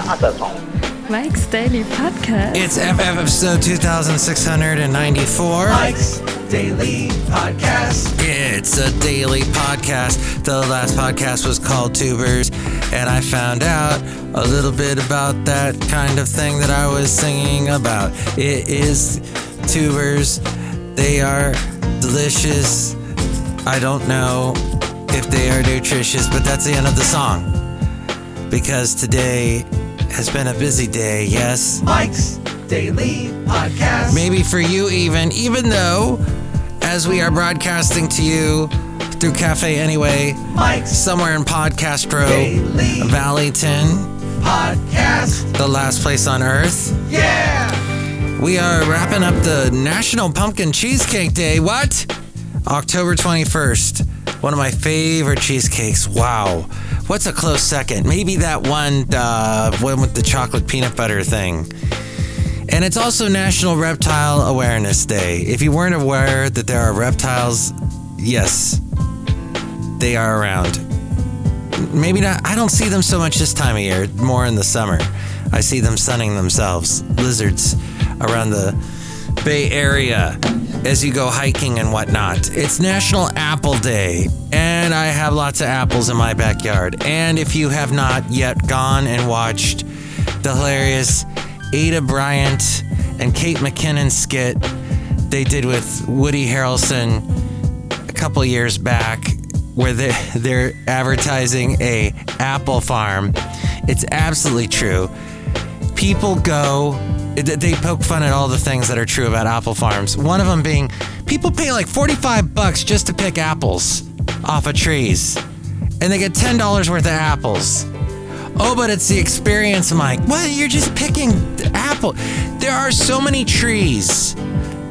other song. Mike's Daily Podcast. It's FF episode 2694. Mike's Daily Podcast. It's a daily podcast. The last podcast was called Tubers, and I found out a little bit about that kind of thing that I was singing about. It is tubers. They are delicious. I don't know if they are nutritious, but that's the end of the song. Because today has been a busy day, yes? Mike's Daily Podcast. Maybe for you even though, as we are broadcasting to you through Café Anyway, Mike's somewhere in Podcast Row, Daily Valentino, Podcast. the last place on earth. Yeah! We are wrapping up the National Pumpkin Cheesecake Day. What? October 21st. One of my favorite cheesecakes. Wow. What's a close second? Maybe that one with the chocolate peanut butter thing. And it's also National Reptile Awareness Day. If you weren't aware that there are reptiles, yes, they are around. Maybe not. I don't see them so much this time of year, more in the summer. I see them sunning themselves, lizards around the Bay Area as you go hiking and whatnot. It's National Apple Day, and I have lots of apples in my backyard. And if you have not yet gone and watched the hilarious Ada Bryant and Kate McKinnon skit they did with Woody Harrelson a couple years back, where they're advertising a apple farm, it's absolutely true. People go, they poke fun at all the things that are true about apple farms. One of them being, people pay like $45 just to pick apples off of trees. And they get $10 worth of apples. Oh, but it's the experience, Mike. What? You're just picking apple. There are so many trees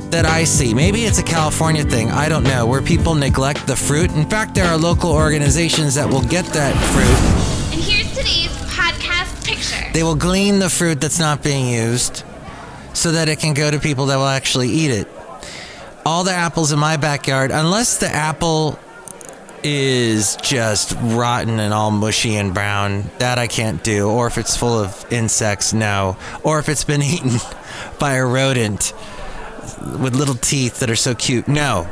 that I see. Maybe it's a California thing. I don't know. Where people neglect the fruit. In fact, there are local organizations that will get that fruit. And here's today's podcast picture. They will glean the fruit that's not being used so that it can go to people that will actually eat it. All the apples in my backyard, unless the apple is just rotten and all mushy and brown, that I can't do. Or if it's full of insects, no. Or if it's been eaten by a rodent with little teeth that are so cute, no.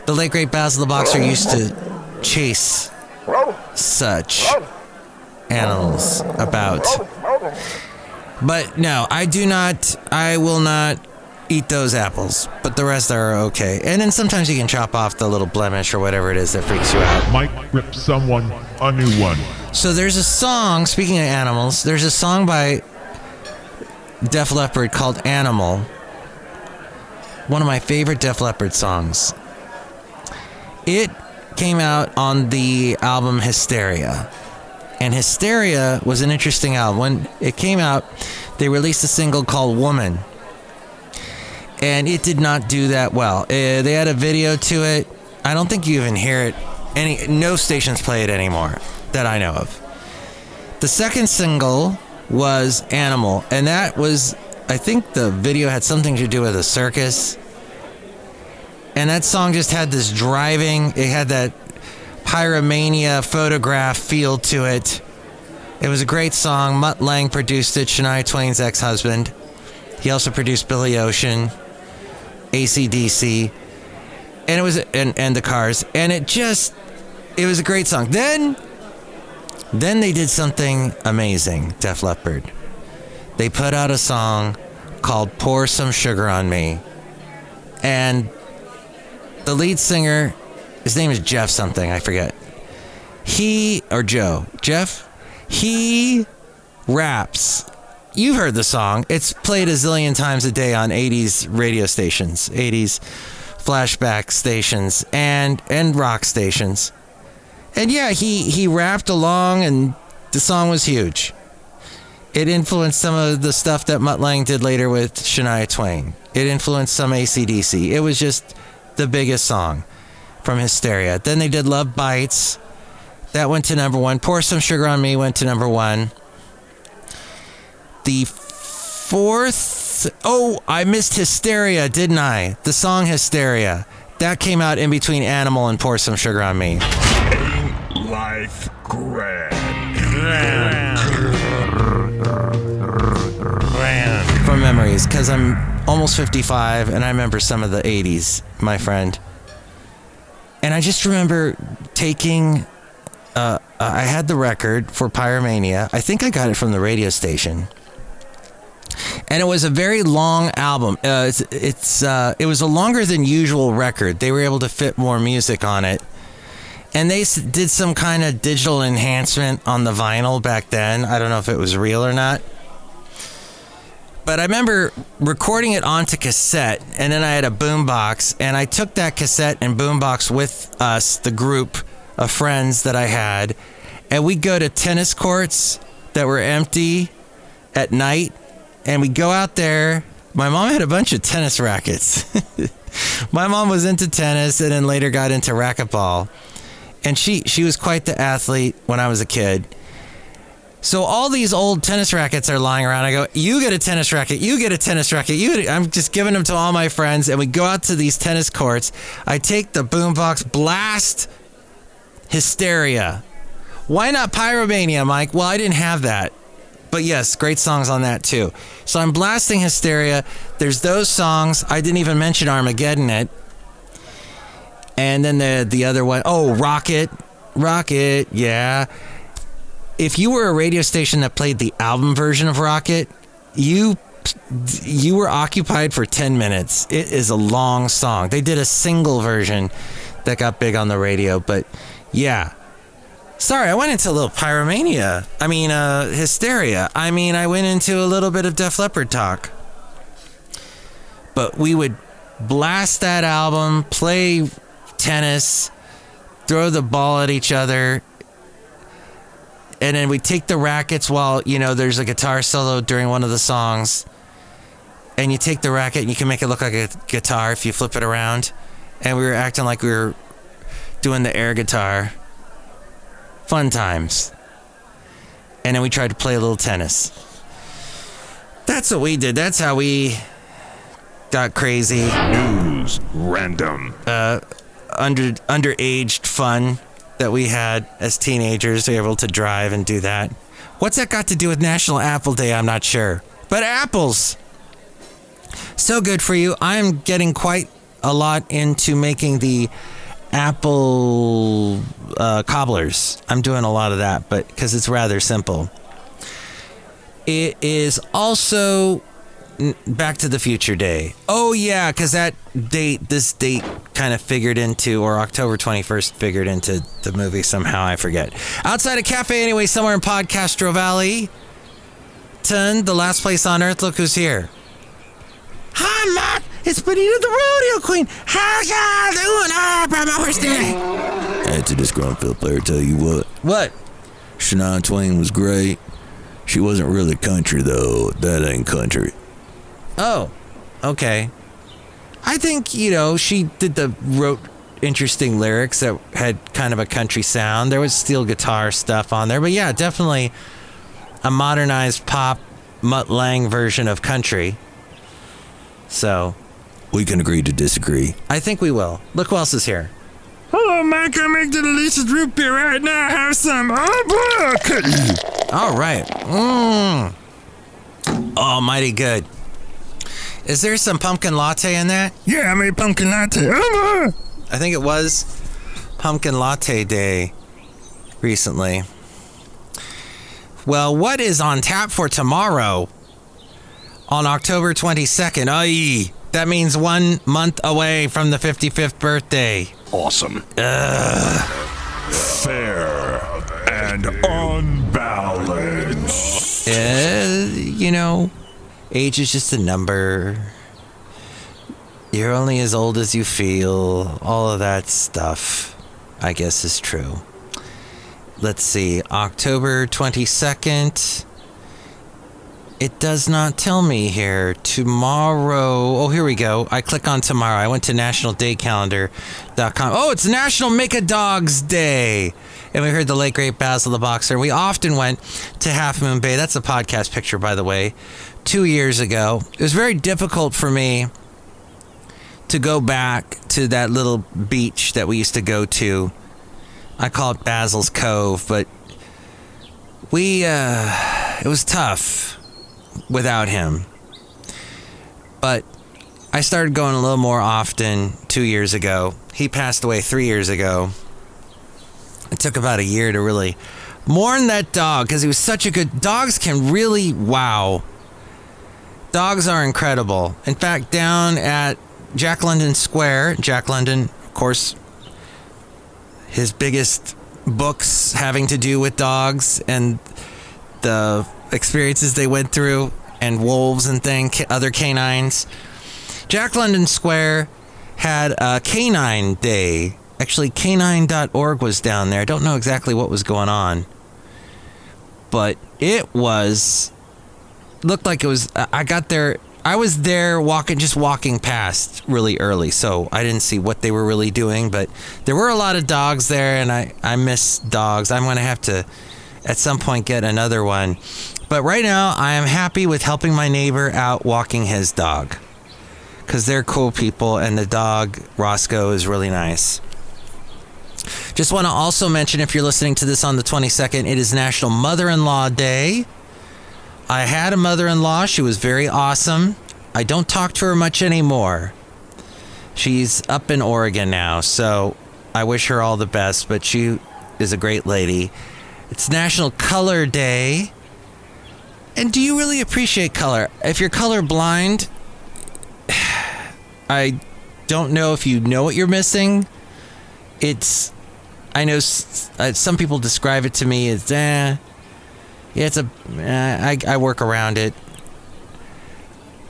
The late great Basil the Boxer used to chase such animals about. But no, I will not eat those apples, but the rest are okay. And then sometimes you can chop off the little blemish or whatever it is that freaks you out. Mike rips someone a new one. So there's a song, speaking of animals, there's a song by Def Leppard called Animal. One of my favorite Def Leppard songs. It came out on the album Hysteria. And Hysteria was an interesting album. When it came out, they released a single called Woman. And it did not do that well. They had a video to it. I don't think you even hear it. No stations play it anymore that I know of. The second single was Animal. And that was, I think the video had something to do with a circus. And that song just had this driving, it had that Pyromania photograph feel to it. It was a great song. Mutt Lange produced it, Shania Twain's ex-husband. He also produced Billy Ocean, AC/DC, and it was and the Cars, and it was a great song. Then they did something amazing, Def Leppard. They put out a song called Pour Some Sugar on Me, and the lead singer, his name is Jeff something, I forget. He raps. You've heard the song. It's played a zillion times a day on 80s radio stations, 80s flashback stations, and rock stations. And yeah, he rapped along, and the song was huge. It influenced some of the stuff that Mutt Lange did later with Shania Twain. It influenced some AC/DC. It was just the biggest song from Hysteria. Then they did Love Bites. That went to number 1. Pour Some Sugar on Me went to number 1. The fourth... Oh, I missed Hysteria, didn't I? The song Hysteria. That came out in between Animal and Pour Some Sugar on Me. Ain't life grand? memories because I'm almost 55 and I remember some of the 80s, my friend. And I just remember taking, I had the record for Pyromania. I think I got it from the radio station. And it was a very long album. It was a longer than usual record. They were able to fit more music on it. And they did some kind of digital enhancement on the vinyl back then. I don't know if it was real or not. But I remember recording it onto cassette, and then I had a boombox, and I took that cassette and boombox with us, the group of friends that I had, and we'd go to tennis courts that were empty at night, and we'd go out there. My mom had a bunch of tennis rackets. My mom was into tennis and then later got into racquetball. And she was quite the athlete when I was a kid. So all these old tennis rackets are lying around. I go, you get a tennis racket, you get a tennis racket. I'm just giving them to all my friends. And we go out to these tennis courts. I take the boombox, blast Hysteria. Why not Pyromania, Mike? Well, I didn't have that. But yes, great songs on that too. So I'm blasting Hysteria. There's those songs. I didn't even mention Armageddon it. And then the other one, Rocket, yeah. If you were a radio station that played the album version of Rocket, you were occupied for 10 minutes. It is a long song. They did a single version that got big on the radio, but yeah. Sorry, I went into a little Pyromania. Hysteria. I went into a little bit of Def Leppard talk. But we would blast that album, play tennis, throw the ball at each other, and then we take the rackets while, there's a guitar solo during one of the songs, and you take the racket and you can make it look like a guitar if you flip it around, and we were acting like we were doing the air guitar. Fun times. And then we tried to play a little tennis. That's what we did. That's how we got crazy. News random. Underaged fun that we had as teenagers. We were able to drive and do that. What's that got to do with National Apple Day? I'm not sure. But apples. So good for you. I'm getting quite a lot into making the apple cobblers. I'm doing a lot of that, but because it's rather simple. It is also Back to the Future Day. Oh yeah, because this date kind of figured into, or October 21st figured into the movie somehow, I forget. Outside of Café Anyway, somewhere in Podcastro Valley, the last place on earth, look who's here. Hi, Matt. It's Benita the Rodeo Queen. How y'all doing? Brought my horse today. I had to Disgruntled Fiddle Player tell you what. What? Shania Twain was great. She wasn't really country, though. That ain't country. Oh, okay. I think, she wrote interesting lyrics that had kind of a country sound. There was steel guitar stuff on there. But yeah, definitely a modernized pop Mutt Lange version of country. So we can agree to disagree. I think we will. Look who else is here. Hello, Mike. I make the delicious root beer right now. Have some. Oh, boy, I'll cut you. All right. Oh, mighty good. Is there some pumpkin latte in that? Yeah, I made pumpkin latte. Oh, boy. I think it was Pumpkin Latte Day recently. Well, what is on tap for tomorrow? On October 22nd. Aye, that means 1 month away from the 55th birthday. Awesome. Fair and unbalanced. Age is just a number. You're only as old as you feel. All of that stuff, I guess, is true. Let's see. October 22nd. It does not tell me here. Tomorrow. Oh, here we go. I click on tomorrow. I went to nationaldaycalendar.com. Oh, it's National Make a Dogs Day. And we heard the late, great Basil the Boxer. We often went to Half Moon Bay. That's a podcast picture, by the way. 2 years ago. It was very difficult for me to go back to that little beach that we used to go to. I call it Basil's Cove, but it was tough without him. But I started going a little more often 2 years ago. He passed away 3 years ago. It took about a year to really mourn that dog because he was such a good... Dogs can really... Wow. Dogs are incredible. In fact, down at Jack London Square, Jack London, of course, his biggest books having to do with dogs and the experiences they went through and wolves and other canines. Jack London Square had a canine day. Actually, canine.org was down there. I don't know exactly what was going on, but it was... looked like it was... I got there... I was there walking past really early, so I didn't see what they were really doing, but there were a lot of dogs there, and I miss dogs. I'm going to have to, at some point, get another one. But right now, I am happy with helping my neighbor out walking his dog, because they're cool people, and the dog, Roscoe, is really nice. Just want to also mention, if you're listening to this on the 22nd, it is National Mother-in-Law Day. I had a mother-in-law. She was very awesome. I don't talk to her much anymore. She's up in Oregon now, so I wish her all the best, but she is a great lady. It's National Color Day. And do you really appreciate color? If you're colorblind, I don't know if you know what you're missing. I know some people describe it to me as, I work around it.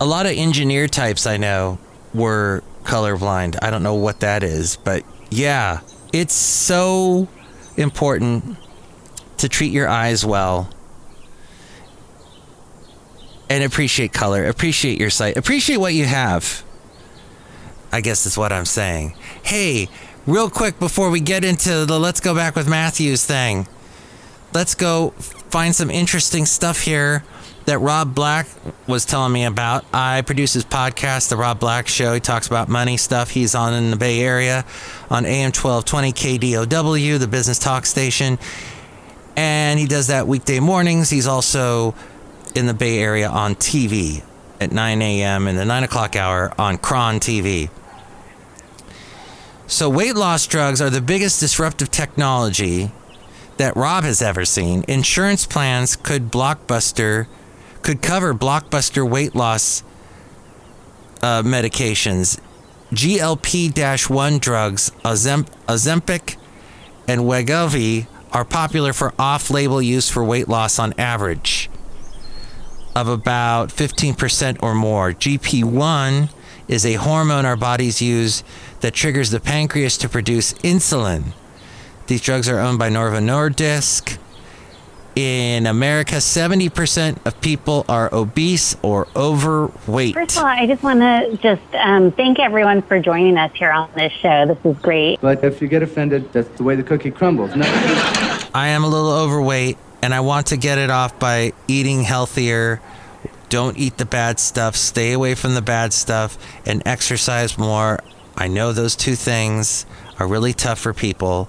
A lot of engineer types I know were colorblind. I don't know what that is, but yeah, it's so important to treat your eyes well and appreciate color, appreciate your sight, appreciate what you have. I guess that's what I'm saying. Hey, real quick before we get into the Let's Go Back with Matthews thing, let's go find some interesting stuff here that Rob Black was telling me about. I produce his podcast, The Rob Black Show. He talks about money stuff. He's on in the Bay Area on AM 1220 KDOW, the business talk station. And he does that weekday mornings. He's also in the Bay Area on TV at 9 a.m. in the 9 o'clock hour on Cron TV. So weight loss drugs are the biggest disruptive technology that Rob has ever seen. Insurance plans could cover blockbuster weight loss medications. GLP-1 drugs, Ozempic and Wegovy, are popular for off-label use for weight loss on average of about 15% or more. GP-1 is a hormone our bodies use that triggers the pancreas to produce insulin. These drugs are owned by Novo Nordisk. In America, 70% of people are obese or overweight. First of all, I just want to thank everyone for joining us here on this show. This is great. But if you get offended, that's the way the cookie crumbles. No. I am a little overweight, and I want to get it off by eating healthier. Don't eat the bad stuff. Stay away from the bad stuff and exercise more. I know those two things are really tough for people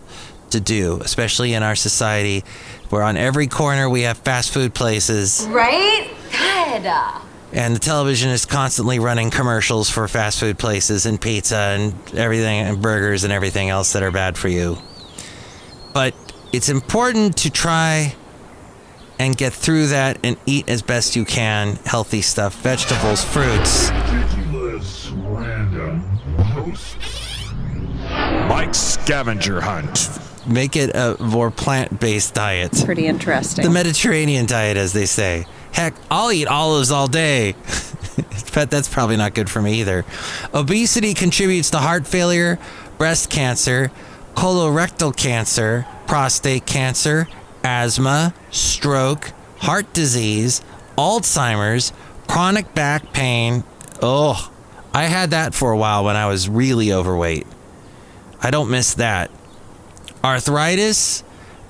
to do, especially in our society where on every corner we have fast food places. Right? God. And the television is constantly running commercials for fast food places and pizza and everything and burgers and everything else that are bad for you. But it's important to try and get through that and eat as best you can healthy stuff, vegetables, fruits. Ridiculous random hosts. Mike's scavenger hunt. Make it a more plant-based diet. Pretty interesting. The Mediterranean diet, as they say. Heck, I'll eat olives all day. But that's probably not good for me either. Obesity contributes to heart failure, breast cancer, colorectal cancer, prostate cancer, asthma, stroke, heart disease, Alzheimer's, chronic back pain. Oh, I had that for a while when I was really overweight. I don't miss that. Arthritis,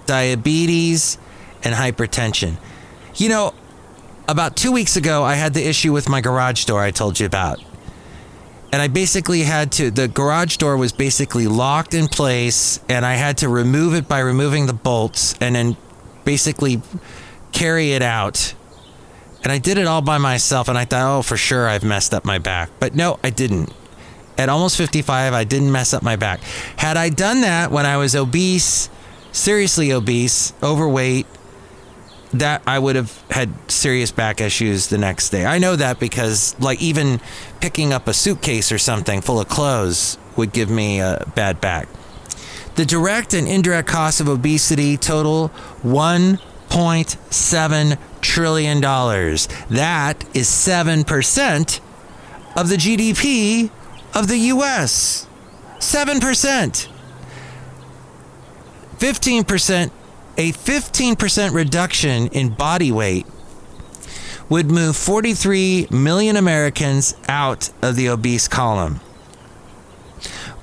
diabetes, and hypertension. You know, about 2 weeks ago, I had the issue with my garage door I told you about. And I basically the garage door was basically locked in place, and I had to remove it by removing the bolts and then basically carry it out. And I did it all by myself, and I thought, oh, for sure I've messed up my back. But no, I didn't. At almost 55, I didn't mess up my back. Had I done that when I was obese, seriously obese, overweight, that I would have had serious back issues the next day. I know that because, like, even picking up a suitcase or something full of clothes would give me a bad back. The direct and indirect costs of obesity total $1.7 trillion. That is 7% of the GDP of the U.S. 7%. 15%. A 15% reduction in body weight would move 43 million Americans out of the obese column.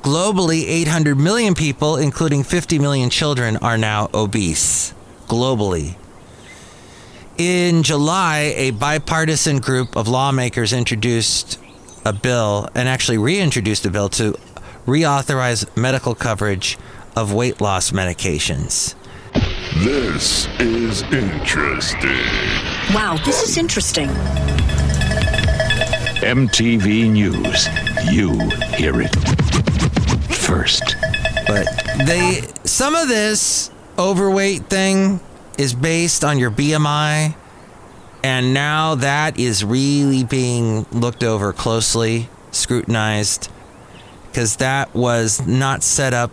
Globally, 800 million people, including 50 million children, are now obese. Globally. In July, a bipartisan group of lawmakers introduced a bill, and actually reintroduced a bill, to reauthorize medical coverage of weight loss medications. This is interesting. Wow, this is interesting. MTV News. You hear it first. But some of this overweight thing is based on your BMI, and now that is really being looked over closely, scrutinized, because that was not set up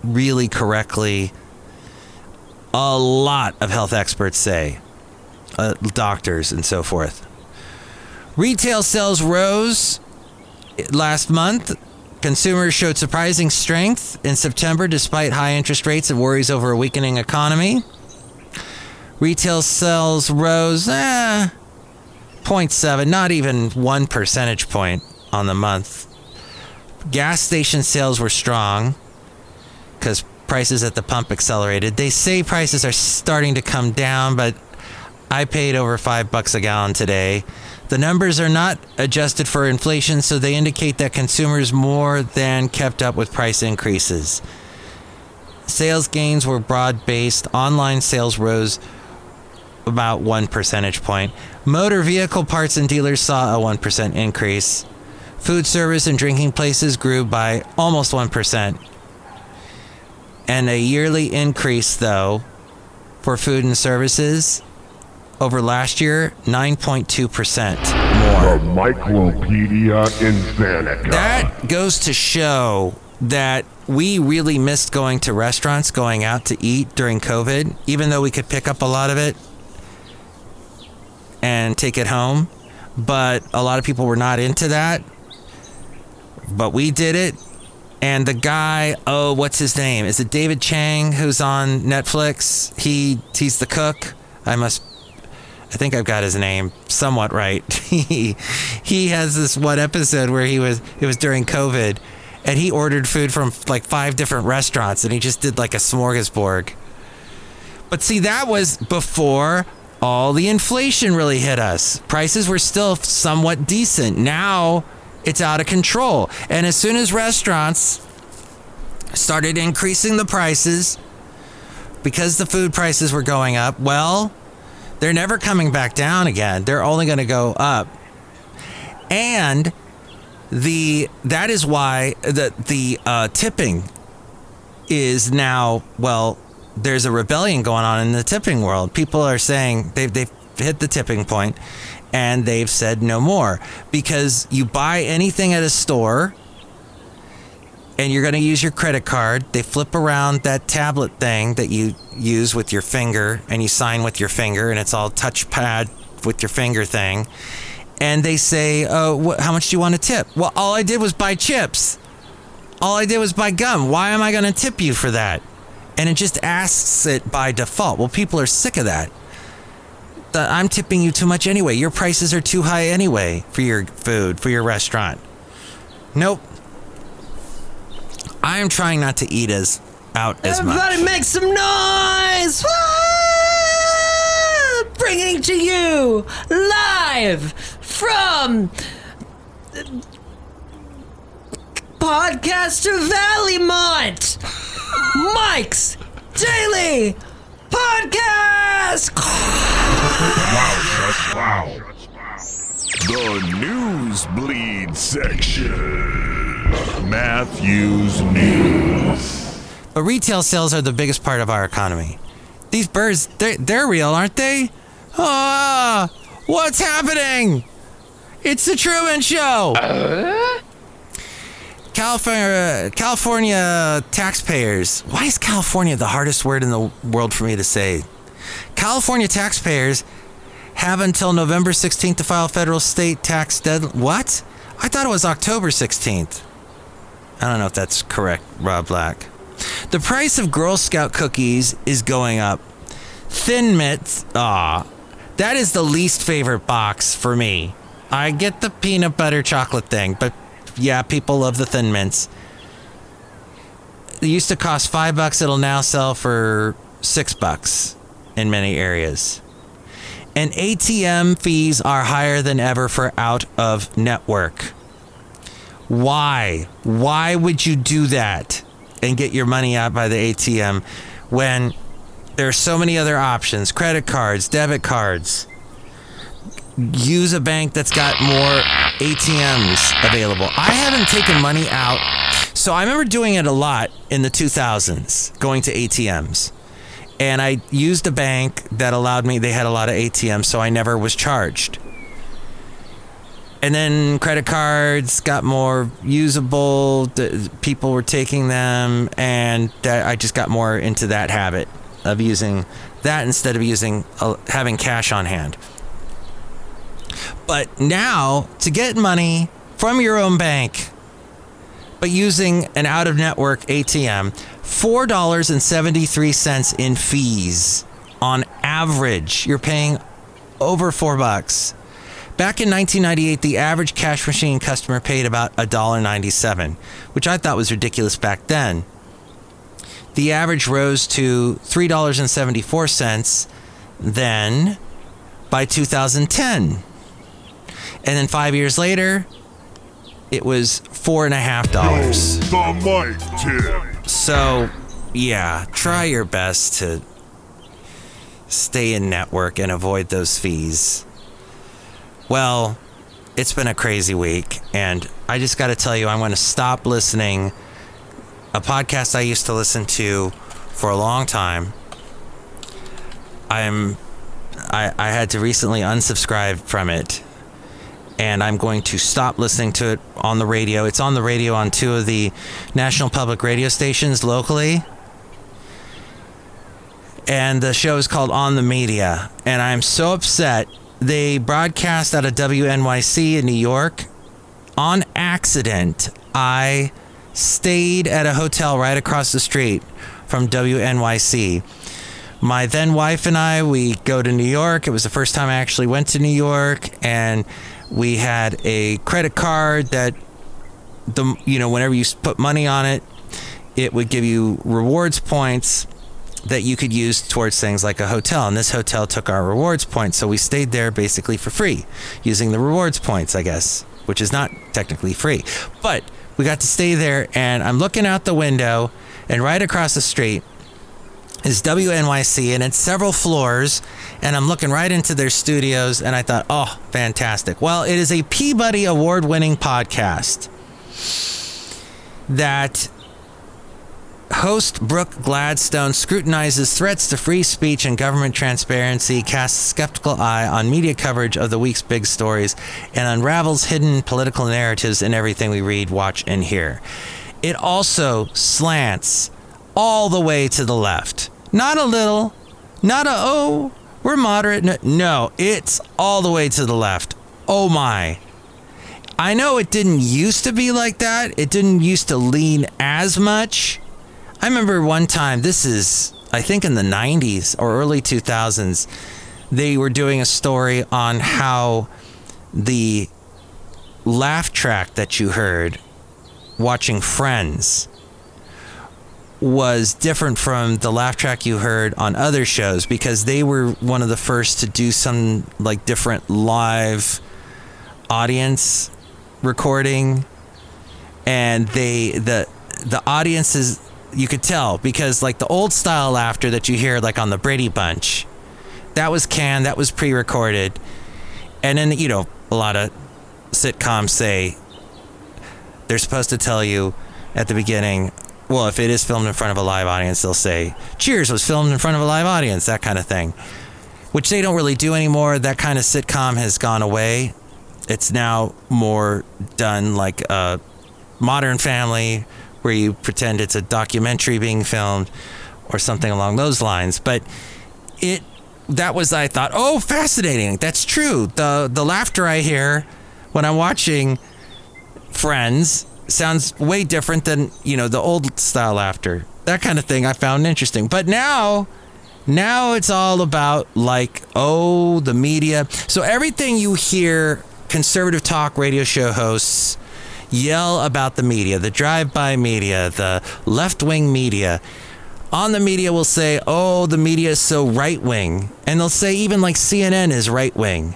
really correctly. A lot of health experts say, doctors and so forth. Retail sales rose last month. Consumers showed surprising strength in September despite high interest rates and worries over a weakening economy. Retail sales rose 0.7, not even 1 percentage point on the month. Gas station sales were strong because prices at the pump accelerated. They say prices are starting to come down, but I paid over $5 a gallon today. The numbers are not adjusted for inflation, so they indicate that consumers more than kept up with price increases. Sales gains were broad-based. Online sales rose about 1 percentage point. Motor vehicle parts and dealers saw a 1% increase. Food service and drinking places grew by almost 1%. And a yearly increase, though, for food and services over last year, 9.2% more. The Myclopedia Insanicon. That goes to show that we really missed going to restaurants, going out to eat during COVID, even though we could pick up a lot of it and take it home. But a lot of people were not into that. But we did it. And the guy, what's his name? Is it David Chang, who's on Netflix? He's the cook. I think I've got his name somewhat right. He has this one episode where it was during COVID, and he ordered food from like 5 different restaurants, and he just did like a smorgasbord. But see, that was before all the inflation really hit us. Prices were still somewhat decent. Now it's out of control. And as soon as restaurants started increasing the prices because the food prices were going up, well, they're never coming back down again. They're only going to go up. And that is why the tipping is now, well, there's a rebellion going on in the tipping world. People are saying they've hit the tipping point, and they've said no more, because you buy anything at a store and you're going to use your credit card. They flip around that tablet thing that you use with your finger, and you sign with your finger, and it's all touchpad with your finger thing. And they say, how much do you want to tip? Well, all I did was buy chips. All I did was buy gum. Why am I going to tip you for that? And it just asks it by default. Well, people are sick of that. I'm tipping you too much anyway. Your prices are too high anyway for your food, for your restaurant. Nope. I am trying not to eat as much. Everybody make some noise! Woo! Bringing to you live from Podcaster Valleymont, Mike's Daily podcast. Wow. The Newsbleed section. Matthew's News. But retail sales are the biggest part of our economy. These birds, they're real, aren't they? Ah, what's happening? It's the Truman Show. California taxpayers. Why is California the hardest word in the world for me to say? California taxpayers have until November 16th to file federal state tax deadline. What? I thought it was October 16th. I don't know if that's correct, Rob Black. The price of Girl Scout cookies is going up. Thin Mints, that is the least favorite box for me. I get the peanut butter chocolate thing, but yeah, people love the Thin Mints. It used to cost $5. It'll now sell for $6 in many areas. And ATM fees are higher than ever for out of network. Why? Why would you do that and get your money out by the ATM when there are so many other options? Credit cards, debit cards. Use a bank that's got more ATMs available. I haven't taken money out. So I remember doing it a lot in the 2000s, going to ATMs. And I used a bank that allowed me, they had a lot of ATMs, so I never was charged. And then credit cards got more usable. People were taking them, and I just got more into that habit of using that instead of having cash on hand. But now, to get money from your own bank, but using an out-of-network ATM, $4.73 in fees on average. You're paying over $4. Back in 1998, the average cash machine customer paid about $1.97, which I thought was ridiculous back then. The average rose to $3.74 then by 2010. And then 5 years later, it was $4.50. The mic tip. So, yeah, try your best to stay in network and avoid those fees. Well, it's been a crazy week, and I just got to tell you, I'm going to stop listening. A podcast I used to listen to for a long time. I had to recently unsubscribe from it. And I'm going to stop listening to it on the radio. It's on the radio on 2 of the national public radio stations locally. And the show is called On the Media. And I'm so upset. They broadcast out of WNYC in New York. On accident, I stayed at a hotel right across the street from WNYC. My then wife and I, we go to New York. It was the first time I actually went to New York. And we had a credit card that, whenever you put money on it, it would give you rewards points that you could use towards things like a hotel. And this hotel took our rewards points, so we stayed there basically for free, using the rewards points, I guess, which is not technically free. But we got to stay there, and I'm looking out the window, and right across the street is WNYC, and it's several floors, and I'm looking right into their studios, and I thought, oh, fantastic. Well, it is a Peabody Award-winning podcast that host Brooke Gladstone scrutinizes threats to free speech and government transparency, casts a skeptical eye on media coverage of the week's big stories, and unravels hidden political narratives in everything we read, watch, and hear. It also slants all the way to the left. Not a little, not we're moderate. No, it's all the way to the left. Oh my. I know it didn't used to be like that. It didn't used to lean as much. I remember one time, this is, I think in the 90s or early 2000s, they were doing a story on how the laugh track that you heard watching Friends was different from the laugh track you heard on other shows, because they were one of the first to do some like different live audience recording, and the audiences, You could tell because like the old style laughter that you hear like on the Brady Bunch, that was canned, that was pre-recorded. And then, you know, a lot of sitcoms say they're supposed to tell you at the beginning, well, if it is filmed in front of a live audience, they'll say, Cheers was filmed in front of a live audience, that kind of thing, which they don't really do anymore. That kind of sitcom has gone away. It's now more done like a Modern Family, where you pretend it's a documentary being filmed or something along those lines. But that was, I thought, oh, fascinating. That's true. The laughter I hear when I'm watching Friends sounds way different than, you know, the old style laughter. That kind of thing I found interesting. But now it's all about like, oh, the media. So everything you hear conservative talk radio show hosts yell about the media, the drive-by media, the left-wing media. On the media will say, oh, the media is so right-wing. And they'll say even like CNN is right-wing.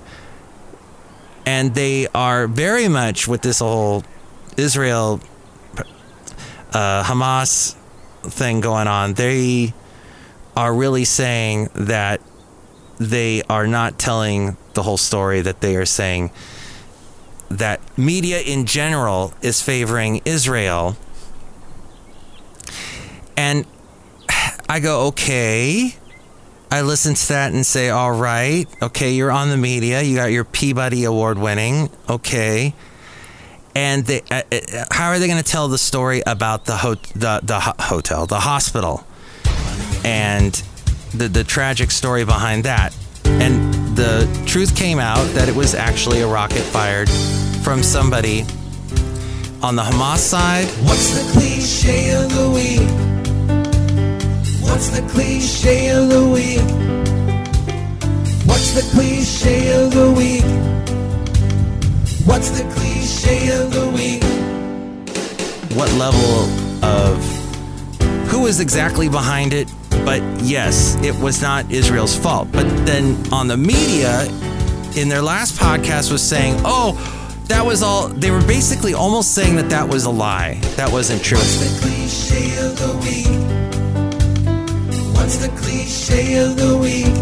And they are very much with this whole Israel Hamas thing going on. They are really saying that they are not telling the whole story, that they are saying that media in general is favoring Israel. And I go, okay. I listen to that and say, all right, okay, you're on the media. You got your Peabody Award winning. Okay. And they, how are they going to tell the story about the hotel, the hospital, and the tragic story behind that? And the truth came out that it was actually a rocket fired from somebody on the Hamas side. What's the cliche of the week? What's the cliche of the week? What's the cliche of the week? What's the cliche of the week? What level of who is exactly behind it? But yes, it was not Israel's fault. But then on the media, in their last podcast, was saying, oh, that was all. They were basically almost saying that was a lie. That wasn't true. What's the cliche of the week? What's the cliche of the week?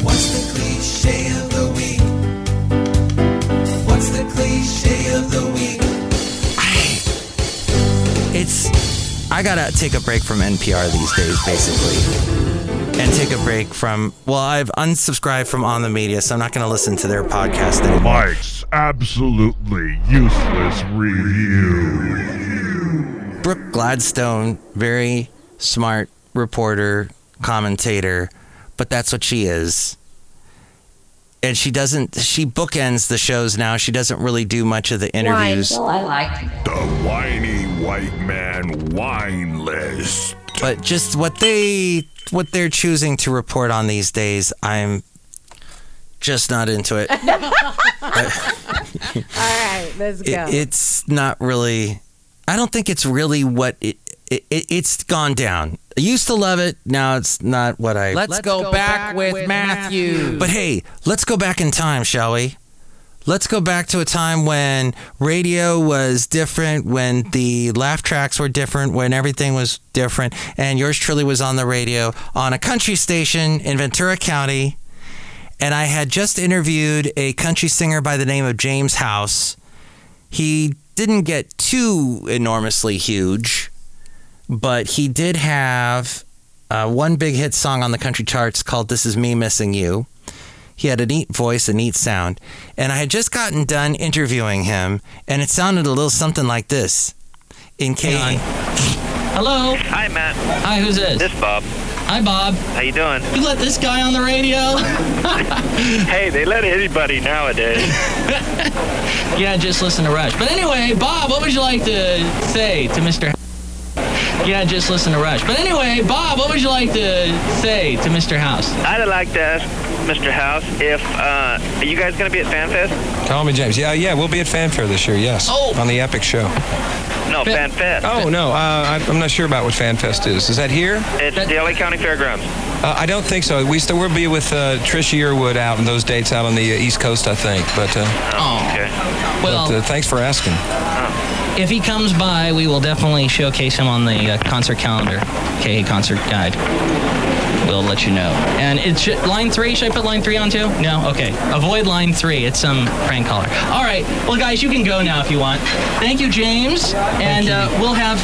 What's the cliche of the week? What's the cliche of the week? I gotta take a break from NPR these days, basically. And take a break from, well, I've unsubscribed from On the Media, so I'm not gonna listen to their podcast anymore. Mike's absolutely useless review. Brooke Gladstone, very smart reporter, commentator, but that's what she is. And she bookends the shows now. She doesn't really do much of the interviews. Well, I like The whiny white man wine list. But just what they're choosing to report on these days, I'm just not into it. All right, let's go. It's not really, I don't think it's really what it's gone down. I used to love it. Now it's not what I... Let's go back with Matthew. But hey, let's go back in time, shall we? Let's go back to a time when radio was different, when the laugh tracks were different, when everything was different, and yours truly was on the radio on a country station in Ventura County, and I had just interviewed a country singer by the name of James House. He didn't get too enormously huge, but he did have one big hit song on the country charts called This Is Me Missing You. He had a neat voice, a neat sound. And I had just gotten done interviewing him, and it sounded a little something like this. In case... Hello? Hi, Matt. Hi, who's this? This is Bob. Hi, Bob. How you doing? You let this guy on the radio? Hey, they let anybody nowadays. Yeah, just listen to Rush. But anyway, Bob, what would you like to say to Mr. Yeah, just listen to Rush. But anyway, Bob, what would you like to say to Mr. House? I'd like to ask Mr. House if, are you guys going to be at FanFest? Call me James. Yeah, we'll be at Fanfare this year, yes. Oh. On the Epic Show. No, FanFest. Oh, no, I'm not sure about what FanFest is. Is that here? It's the LA County Fairgrounds. I don't think so. We'll be with Trish Yearwood out on those dates out on the East Coast, I think. But, okay. Well, thanks for asking. if he comes by, we will definitely showcase him on the concert calendar, KA Concert Guide. We'll let you know. And it's line 3. Should I put line 3 on too? No? Okay. Avoid line 3. It's some prank caller. All right. Well, guys, you can go now if you want. Thank you, James. And we'll have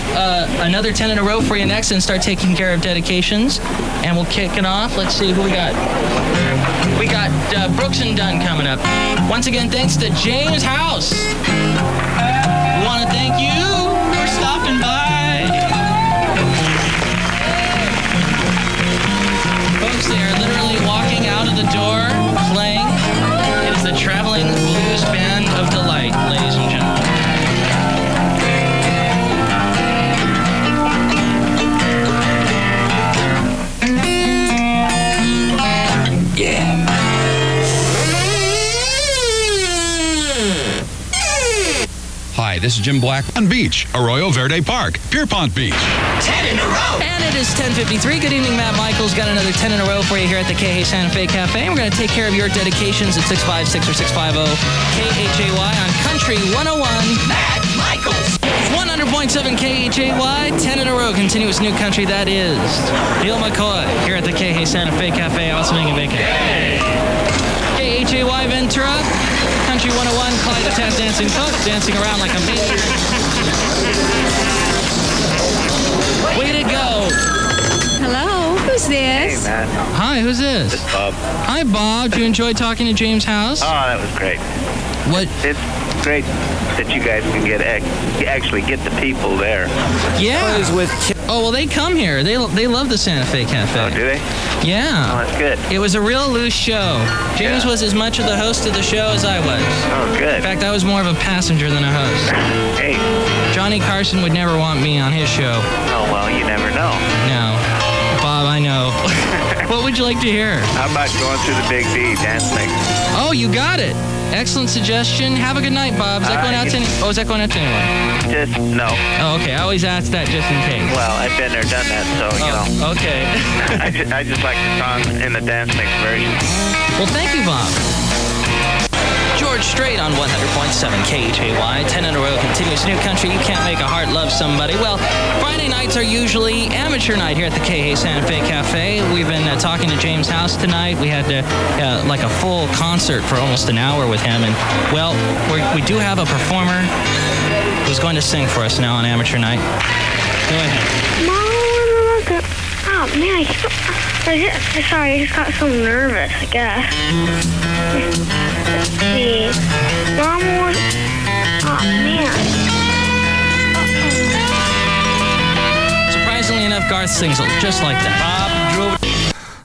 another 10 in a row for you next and start taking care of dedications. And we'll kick it off. Let's see who we got. We got Brooks and Dunn coming up. Once again, thanks to James House. We want to thank you for stopping by. Folks, they are literally walking out of the door playing. It is the Traveling Blues Band of Delight, ladies and gentlemen. Yeah. Hi, this is Jim Black on Beach, Arroyo Verde Park, Pierpont Beach. 10 in a row! And it is 10:53. Good evening, Matt Michaels. Got another 10 in a row for you here at the KA Santa Fe Cafe. And we're going to take care of your dedications at 656 or 650 KHAY on Country 101. Matt Michaels! 100.7 KHAY, 10 in a row, continuous new country. That is Neil McCoy here at the KA Santa Fe Cafe. Awesome and bacon. KHAY Ventura. Country 101, Clyde the Tap Dancing Cook, dancing around like a maniac. Way to go. Hello, who's this? Hey, Matt. Hi, who's this? It's Bob. Hi, Bob. Did you enjoy talking to James House? Oh, that was great. What? It's great that you guys can actually get the people there. Yeah. Oh, well, they come here. They love the Santa Fe Cafe. Oh, do they? Yeah. Oh, that's good. It was a real loose show. James was as much of the host of the show as I was. Oh, good. In fact, I was more of a passenger than a host. Hey. Johnny Carson would never want me on his show. Oh, well, you never know. No. Bob, I know. What would you like to hear? How about going through the Big D dance thing? Oh, you got it. Excellent suggestion. Have a good night, Bob. Is that going out to is that going out to anyone? Just, no. Oh, okay. I always ask that just in case. Well, I've been there, done that, so, you know. Okay. I just like the song in the dance mix version. Well, thank you, Bob. George Strait on 100.7 KHAY. 10 in a row, continuous new country. You can't make a heart love somebody. Well, Friday nights are usually amateur night here at the KA Santa Fe Cafe. We've been talking to James House tonight. We had like a full concert for almost an hour with him. And, well, we do have a performer who's going to sing for us now on amateur night. Go ahead. Mom, oh, man, sorry, I just got so nervous, I guess. Let's see. Mom was... Oh, man. Surprisingly enough, Garth sings just like that. Bob drove...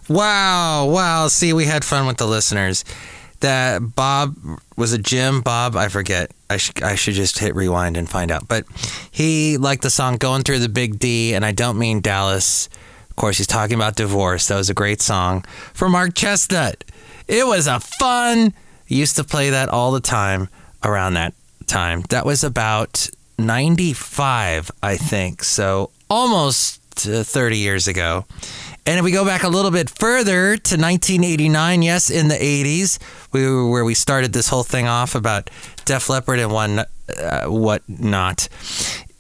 Wow. See, we had fun with the listeners. That Bob, was it Jim? Bob? I forget. I should just hit rewind and find out. But he liked the song Going Through the Big D, and I don't mean Dallas. Of course, he's talking about divorce. That was a great song for Mark Chestnut. It was a fun... Used to play that all the time around that time. That was about 95, I think. So almost 30 years ago. And if we go back a little bit further to 1989, yes, in the 80s, where we started this whole thing off about Def Leppard and whatnot.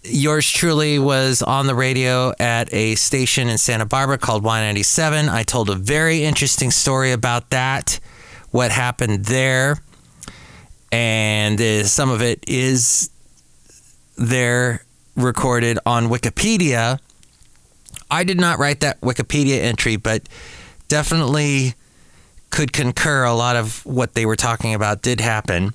Yours truly was on the radio at a station in Santa Barbara called Y97. I told a very interesting story about that, what happened there, and some of it is there recorded on Wikipedia. I did not write that Wikipedia entry, but definitely could concur a lot of what they were talking about did happen.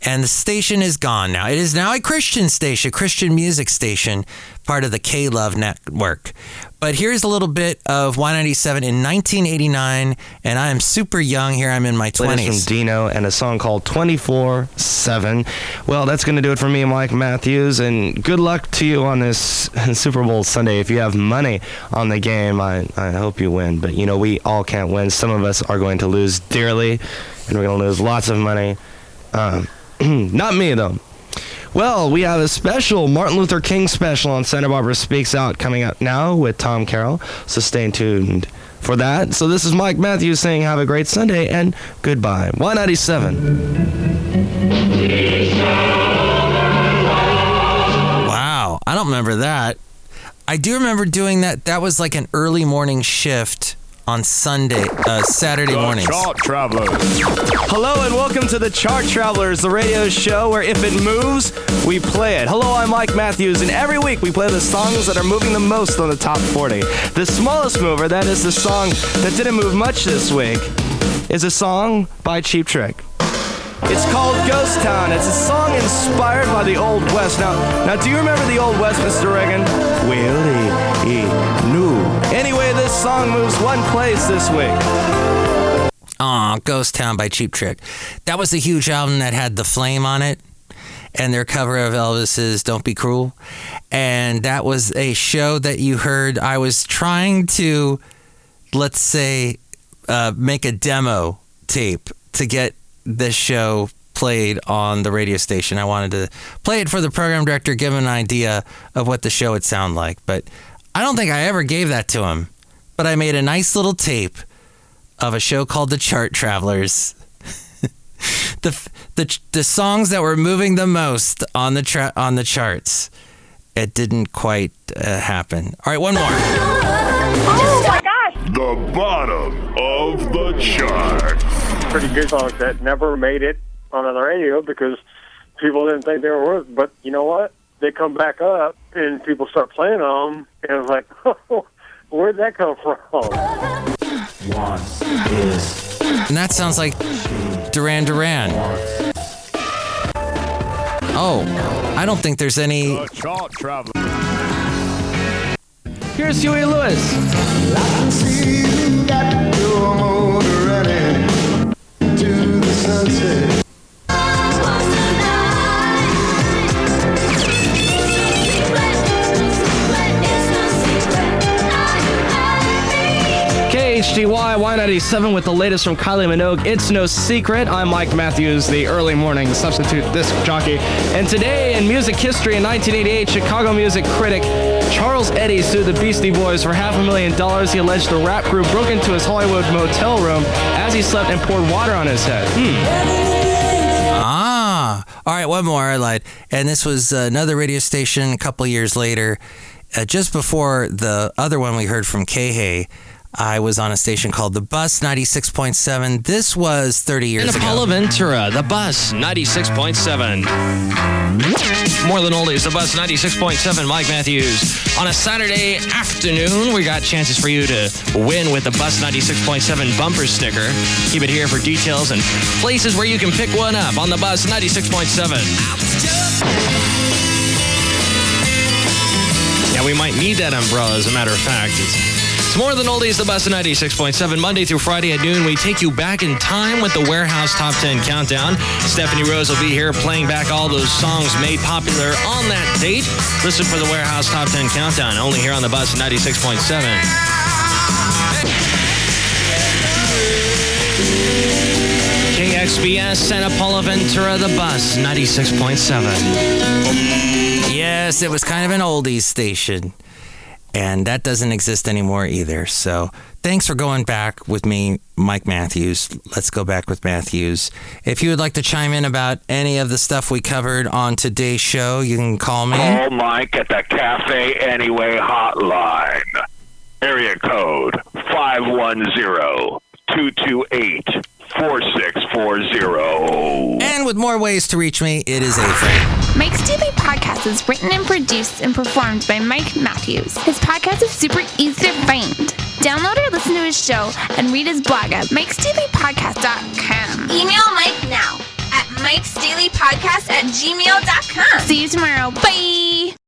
And the station is gone now. It is now a Christian station, Christian music station, part of the K-Love network. But here's a little bit of Y97 in 1989, and I am super young here. I'm in my 20s. From Dino and a song called 24/7. Well, that's going to do it for me, Mike Matthews, and good luck to you on this Super Bowl Sunday. If you have money on the game, I hope you win. But, you know, we all can't win. Some of us are going to lose dearly, and we're going to lose lots of money. Not me, though. Well, we have a special Martin Luther King special on Santa Barbara Speaks Out coming up now with Tom Carroll, so stay tuned for that. So this is Mike Matthews saying have a great Sunday and goodbye. Y97. don't remember that. I do remember doing that. That was like an early morning shift on Saturday mornings. Chart Travelers. Hello and welcome to the Chart Travelers, the radio show where if it moves, we play it. Hello, I'm Mike Matthews, and every week we play the songs that are moving the most on the top 40. The smallest mover, that is the song that didn't move much this week, is a song by Cheap Trick. It's called Ghost Town. It's a song inspired by the Old West. Now, do you remember the Old West, Mr. Reagan? No. Anyway, this song moves one place this week. Aw, Ghost Town by Cheap Trick. That was a huge album that had The Flame on it, and their cover of Elvis's Don't Be Cruel. And that was a show that you heard. I was trying to, let's say, make a demo tape to get this show played on the radio station. I wanted to play it for the program director, give him an idea of what the show would sound like. But I don't think I ever gave that to him. But I made a nice little tape of a show called The Chart Travelers. the songs that were moving the most on the charts. It didn't quite happen. All right, one more. Oh my gosh! The bottom of the chart. Pretty good songs that never made it on the radio because people didn't think they were worth it. But you know what? They come back up and people start playing them, and it's like, oh, where'd that come from? And that sounds like Duran Duran. Oh, I don't think there's any. Here's Huey Lewis. I can see you got your motor running to the sunset. KHDY Y97 with the latest from Kylie Minogue. It's no secret. I'm Mike Matthews, the early morning substitute disc jockey. And today in music history, in 1988, Chicago music critic Charles Eddy sued the Beastie Boys for $500,000. He alleged the rap group broke into his Hollywood motel room as he slept and poured water on his head. All right, one more. I lied. And this was another radio station a couple years later. Just before the other one we heard from K-Hay, I was on a station called The Bus 96.7. This was 30 years ago. In Paula Ventura, The Bus 96.7. More than oldies, The Bus 96.7. Mike Matthews. On a Saturday afternoon, we got chances for you to win with the Bus 96.7 bumper sticker. Keep it here for details and places where you can pick one up on The Bus 96.7. Yeah, we might need that umbrella, as a matter of fact. It's more than oldies, The Bus 96.7. Monday through Friday at noon, we take you back in time with the Warehouse Top 10 Countdown. Stephanie Rose will be here playing back all those songs made popular on that date. Listen for the Warehouse Top 10 Countdown, only here on The Bus 96.7. KXBS, Santa Paula Ventura, The Bus 96.7. Yes, it was kind of an oldies station. And that doesn't exist anymore either. So thanks for going back with me, Mike Matthews. Let's go back with Matthews. If you would like to chime in about any of the stuff we covered on today's show, you can call me. Call Mike at the Café Anyway hotline. Area code 510-228-4640. And with more ways to reach me, it is A-Frame. Mike's Daily Podcast is written and produced and performed by Mike Matthews. His podcast is super easy to find. Download or listen to his show and read his blog at mikesdailypodcast.com. Email Mike now at mikesdailypodcast@gmail.com. See you tomorrow. Bye!